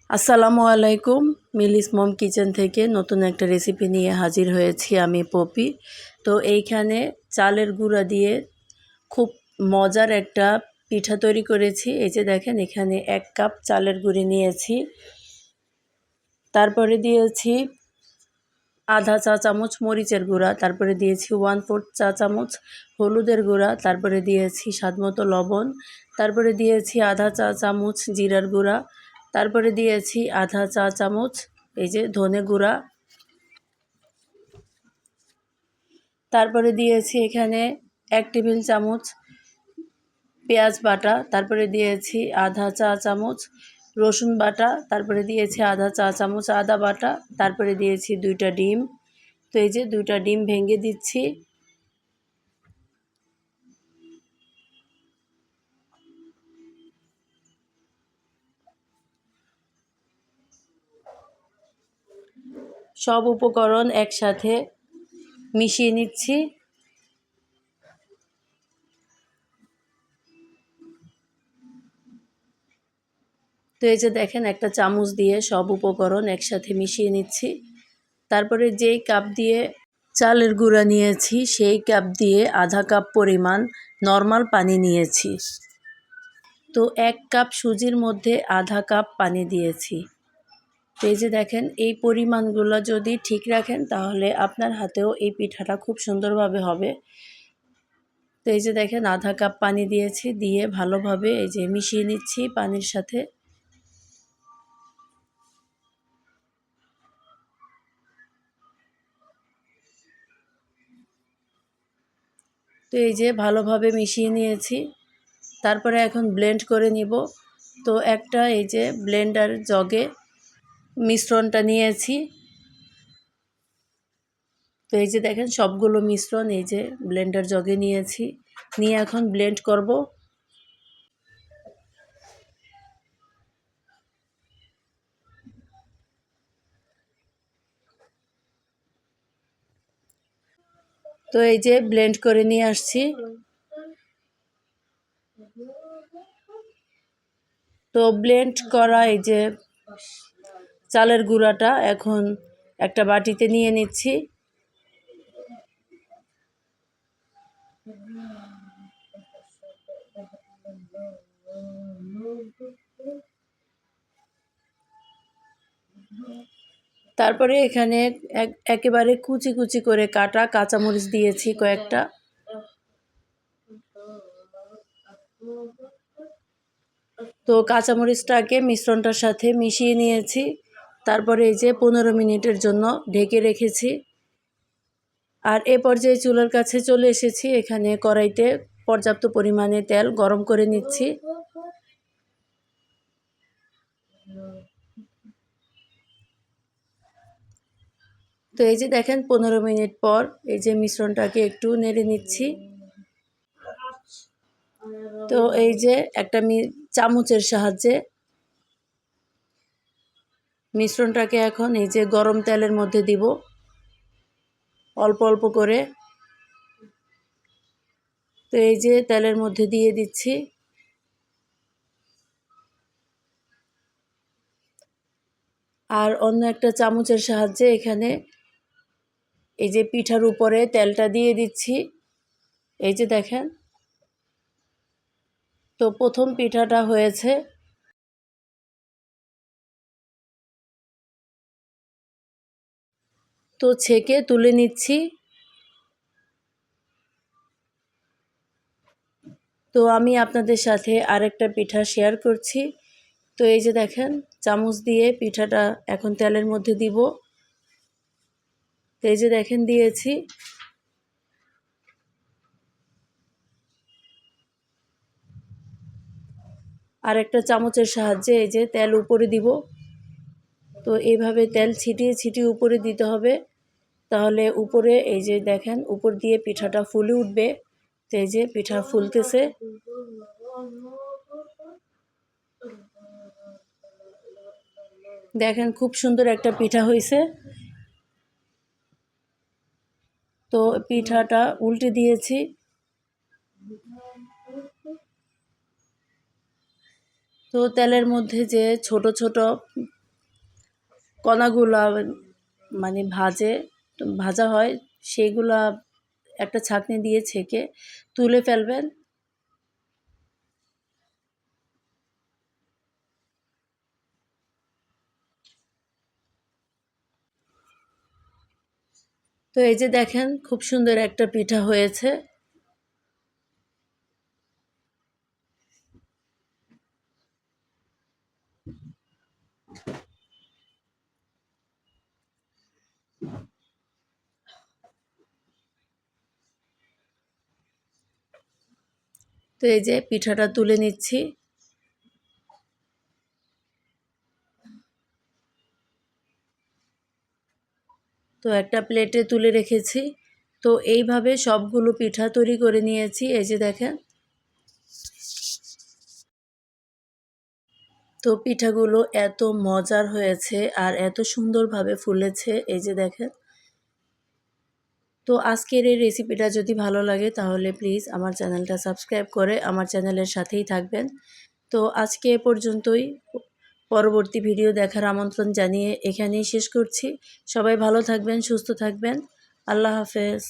আসসালামু আলাইকুম। মিলিস মম কিচেন থেকে নতুন একটা রেসিপি নিয়ে হাজির হয়েছি আমি পপি। তো এইখানে চালের গুঁড়া দিয়ে খুব মজার একটা পিঠা তৈরি করেছি। এই যে দেখেন, এখানে 1 কাপ চালের গুঁড়ি নিয়েছি। তারপরে দিয়েছি আধা চা চামচ মরিচের গুঁড়া, তারপরে দিয়েছি 1/4 চা চামচ হলুদের গুঁড়া, তারপরে দিয়েছি স্বাদমতো লবণ, তারপরে দিয়েছি আধা চা চামচ জিরার গুঁড়া, তারপরে দিয়েছি আধা চা চামচ এই যে ধনে গুঁড়া, তারপরে দিয়েছি এখানে 1 টেবিল চামচ পেঁয়াজ বাটা, তারপরে দিয়েছি আধা চা চামচ রসুন বাটা, তারপরে দিয়েছি আধা চা চামচ আদা বাটা, তারপরে দিয়েছি 2টা ডিম। তো এই যে 2টা ডিম ভেঙে দিচ্ছি। সব উপকরণ একসাথে মিশিয়ে নিচ্ছি। তো এই যে দেখেন, একটা চামচ দিয়ে সব উপকরণ একসাথে মিশিয়ে নিচ্ছি। তারপরে যেই কাপ দিয়ে চালের গুঁড়া নিয়েছি সেই কাপ দিয়ে আধা কাপ পরিমাণ নর্মাল পানি নিয়েছি। তো 1 কাপ সুজির মধ্যে আধা কাপ পানি দিয়েছি। তো এই যে দেখেন, এই পরিমাণগুলো যদি ঠিক রাখেন তাহলে আপনার হাতেও এই পিঠাটা খুব সুন্দরভাবে হবে। তো এই যে দেখেন, আধা কাপ পানি দিয়েছি, দিয়ে ভালোভাবে এই যে মিশিয়ে নিচ্ছি পানির সাথে। তো এই যে ভালোভাবে মিশিয়ে নিয়েছি। তারপরে এখন ব্লেন্ড করে নিব। তো একটা এই যে ব্লেন্ডার জগে মিশ্রণটা নিয়েছি। তো এই যে দেখেন, সবগুলো মিশ্রণ এই যে ব্লেন্ডার জগে নিয়েছি, নিয়ে এখন ব্লেন্ড করব। তো এই যে ব্লেন্ড করে নিয়ে আসছি। তো ব্লেন্ড করা এই যে চালের গুঁড়াটা এখন একটা বাটিতে নিয়ে নিচ্ছি। তারপরে এখানে একেবারে কুচি কুচি করে কাটা কাঁচামরিচ দিয়েছি কয়েকটা। তো কাঁচামরিচটাকে মিশ্রণটার সাথে মিশিয়ে নিয়েছি। তারপরে এই যে 15 মিনিটের জন্য ঢেকে রেখেছি। আর এ পর্যায়ে চুলার কাছে চলে এসেছি। এখানে কড়াইতে পর্যাপ্ত পরিমাণে তেল গরম করে নিচ্ছি। তো এই যে দেখেন, 15 মিনিট পর এই যে মিশ্রণটাকে একটু নেড়ে নিচ্ছি। তো এই যে একটা চামচের সাহায্যে মিশ্রণটাকে এখন এই যে গরম তেলের মধ্যে দিব, অল্প অল্প করে। তো এই যে তেলের মধ্যে দিয়ে দিচ্ছি। আর অন্য একটা চামচের সাহায্যে এখানে এই যে পিঠার উপরে তেলটা দিয়ে দিচ্ছি। এই যে দেখেন, তো প্রথম পিঠাটা হয়েছে। তো ছেঁকে তুলে নিচ্ছি। তো আমি আপনাদের সাথে আরেকটা পিঠা শেয়ার করছি। তো এই যে দেখেন, চামচ দিয়ে পিঠাটা এখন তেলের মধ্যে দিব। তো এই যে দেখেন দিয়েছি। আর একটা চামচের সাহায্যে এই যে তেল উপরে দিব। তো এইভাবে তেল ছিটিয়ে ছিটিয়ে উপরে দিতে হবে, তাহলে উপরে এই যে দেখেন উপর দিয়ে পিঠাটা ফুলে উঠবে। তো এই যে পিঠা ফুলতেছে। দেখেন, খুব সুন্দর একটা পিঠা হয়েছে। তো পিঠাটা উল্টে দিয়েছি। তো তেলের মধ্যে যে ছোট ছোট কণাগুলা মানে ভাজা হয়, সেইগুলা একটা ছাঁকনি দিয়ে ছেঁকে তুলে ফেলবেন। তো এই যে দেখেন খুব সুন্দর একটা পিঠা হয়েছে। তো এই যে পিঠাটা তুলে নিচ্ছি। তো একটা প্লেটে তুলে রেখেছি। তো এইভাবে সবগুলো পিঠা তৈরি করে নিয়েছি। এই যে দেখেন। তো পিঠাগুলো এত মজার হয়েছে আর এত সুন্দরভাবে ফুলেছে, এই যে দেখেন। তো আজকের এই রেসিপিটা যদি ভালো লাগে তাহলে প্লিজ আমার চ্যানেলটা সাবস্ক্রাইব করে আমার চ্যানেলের সাথেই থাকবেন। তো আজকে এ পর্যন্তই। পরবর্তী ভিডিও দেখার আমন্ত্রণ জানিয়ে এখানেই শেষ করছি। সবাই ভালো থাকবেন, সুস্থ থাকবেন। আল্লাহ হাফেজ।